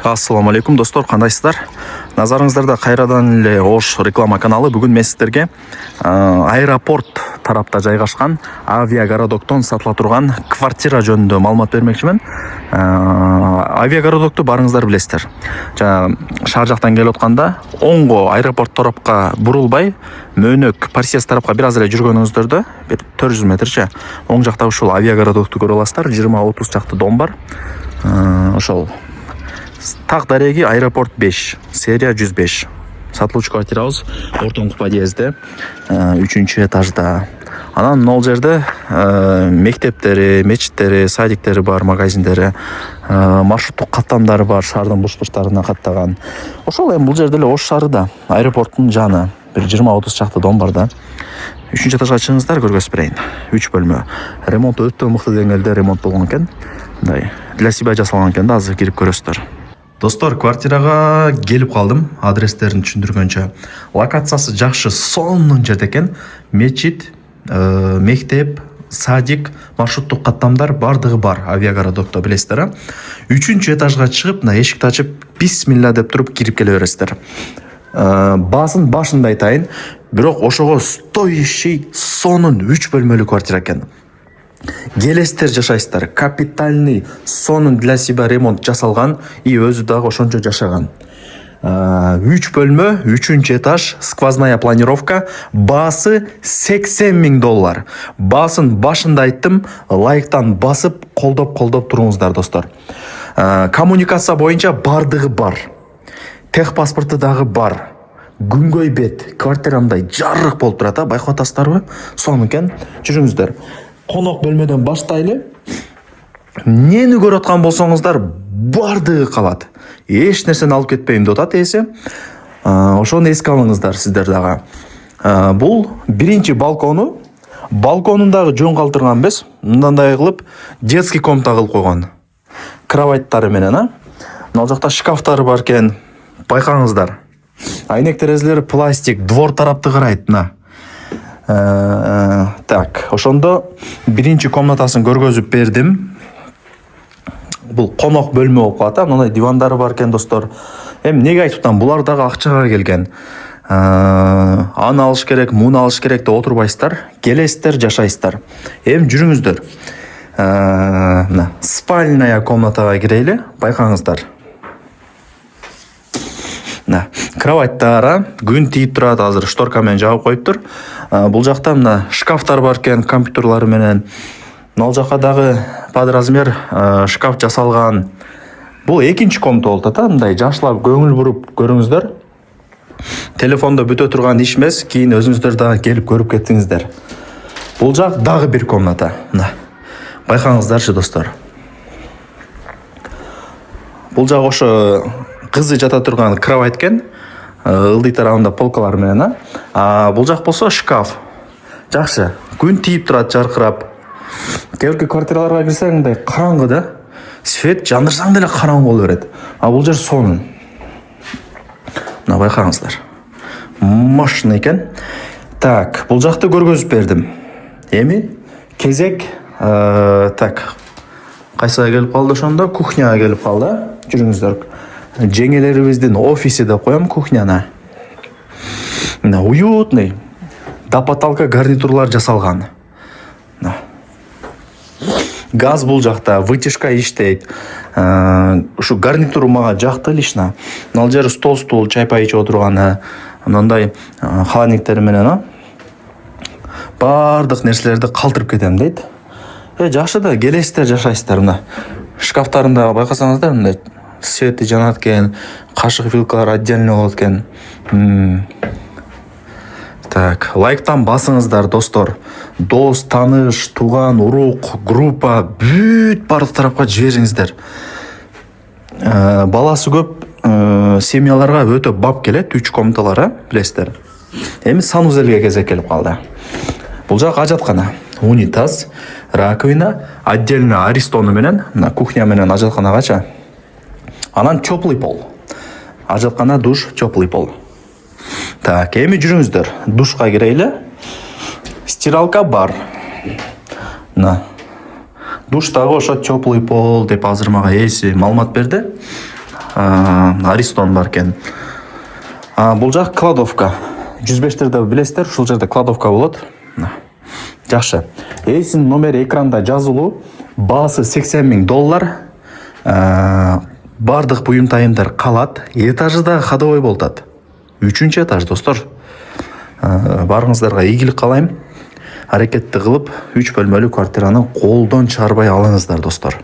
Ассаламу алейкум достор, кандайсыздар? Назарыңыздарда кайрадан эле Ош реклама каналы. Бүгүн мен сиздерге аэропорт тарапта жайгашкан авиагородоктон сатыла турган квартира жөнүндө маалымат бермекчимин. Авиагородокту барыңыздар билесиздер. Шаар жактан келип атканда оңго аэропорт тарапка бурулбай, мөөнөк Парсиес тарапка бир аз эле жүргөнүңүздөрдө, бир 400 метрче оң жакта ушул авиагородокту көрө аласыздар. 20-30 чакты дом бар. Ошол Так дареги аэропорт 5, серия 105. Сатылуучу квартирабыз ортоңку подъездде, 3-чү этажда. Анан могул жерде мектептери, мечиттери, садиктери бар, магазиндери, маршруттук каттамдары бар, шаардын буш-буштарына каттаган. Ошол эми бул жерде эле Ош шаарында аэропорттун жаны, бир 20-30 чакты дом бар да. 3-чү этажга чыгыңыздар, көргөзүп берейин. 3 бөлмө. Ремонт өтө мыкты деңгээлде ремонт болгон экен. Мындай для себя жасалган экен да, азыр кирип көрөсүздөр. Достор, квартирага келип калдым, адрестерин түшүндүргөнчө. Локациясы жакшы, сонун жерде экен. Мечит, мектеп, садик, маршруттук каттамдар бардыгы бар авиагородокто, билесиздер. 3-чү этажга чыгып, мына эшикти ачып, бисмилла деп туруп кирип келе бересиздер. Баасын башында айтайын, бирок ошого стоящий сонун 3 бөлмөлүү квартира экен. Келесиздер, жашайсыздар. Капитальный, сонун для себя ремонт жасалган и өзү дагы ошончо жашаган. 3 бөлмө, 3-чү этаж, сквозная планировка, баасы $80,000. Баасын башында айттым, лайктан басып, колдоп туруңуздар, достор. Коммуникация боюнча бардыгы бар. Техпаспорту дагы бар. Күнгөй бет, квартирамдай жарык болуп турат, байкап атасыздарбы? Сонун экен. Жүрүңүздөр. Конок бөлмөдөн баштайлы. Нени көрүп аткан болсоңуздар, бардыгы калат. Эч нерсени алып кетпейм деп атат эси. Ошону эске алыңыздар сиздер дагы. Бул биринчи балкону. Балконундагы жөн калтырган эмес, мындай кылып детский комната кылып койгон. Кроваттары менен, Мына жакта шкафтары бар экен. Байкаңыздар. Айнек терезелери пластик, двор тарапты карайт, Так, ошондо биринчи комнатасын көргөзүп бердим. Бул конок бөлмө болуп калат, мындай дивандары бар экен, достор. Эми неге айтып атам, булар дагы акчага келген. Аны алыш керек, муну алыш керек деп отурбайсыздар. Келесиздер, жашайсыздар. Эми жүрүңүздөр. Мына спальная комнатага кирели, байкаңыздар. Кроваттары күн тийип турат, азыр шторка менен жаап коюптур. Бул жакта мына шкафтар бар экен, компьютерлары менен. Мына жака дагы под размер шкаф жасалган. Бул экинчи комната болуп атат, мындай жакшылап көңүл буруп көрүңүздөр. Телефондо бүтө турган иш эмес, кийин өзүңүздөр дагы келип көрүп кетсиңиздер. Бул жак дагы бир комната. Мына байкаңыздарчы, достор. Бул жак ошо кызы жата турган кровать экен. Ылдый тарабында полкалар менен, Бул жак болсо шкаф. Жакшы, күн тийип турат, жаркырап. Кээ-бирки квартираларга кирсең, мындай караңгы да. Свет жандырсаң деле караңгы боло берет. Бул жер сонун. Мына байкаңыздар. Мощный экен. Так, бул жакты көргөзүп бердим. Эми кезек, кайсыга келип калды ошондо? Кухняга келип калды. Жүрүңүздөр. Жеңелерибиздин офиси деп коем кухняна. Мына уютный. До потолка гарнитурлар жасалган. Газ бул жакта, вытяжка иштейт. Ушу гарнитур мага жакты лично. Ал жер стол, чай-пай ичип отурган, мындай холодильниктер менен, бардык нерселерди калтырып кетем дейт. Жакшы да, келесиздер, жашайсыздар. Мына шкафтарында байкасаңыздар, мындай свети жанат экен, кашык вилкалар отдельно болот экен. Так, лайктан басыңыздар, достор. Дос, таныш, туган, урук, группа, бүт бардык тарапка жибериңиздер. Баласы көп семьяларга өтө бап келет, 3 комнаталары, билесиздер. Эми санузелге кезек келип калды. Бул жак ажаткана, унитаз, раковина, отдельно аристону менен, на кухня менен ажатканагача. Анан теплый пол. Ажаткана, душ, теплый пол. Так, эми жүрүңүздөр. Душка кирели. Стиралка бар. Душтагы ошо теплый пол деп азыр мага эси маалымат берди. Аристон бар экен. Бул жак кладовка. 105-терде билесиздер, ушул жерде кладовка болот. Жакшы. Эсинин номери экранда жазылуу. Баасы $80,000. Бардык буюм-тайымдар калат. Этажы да ходовой болуп атат. 3-чү этаж, достор. Барыңыздарга ийгилик каалайм. Аракетти кылып 3 бөлмөлүү квартираны колдон чыгарбай алыңыздар, достор.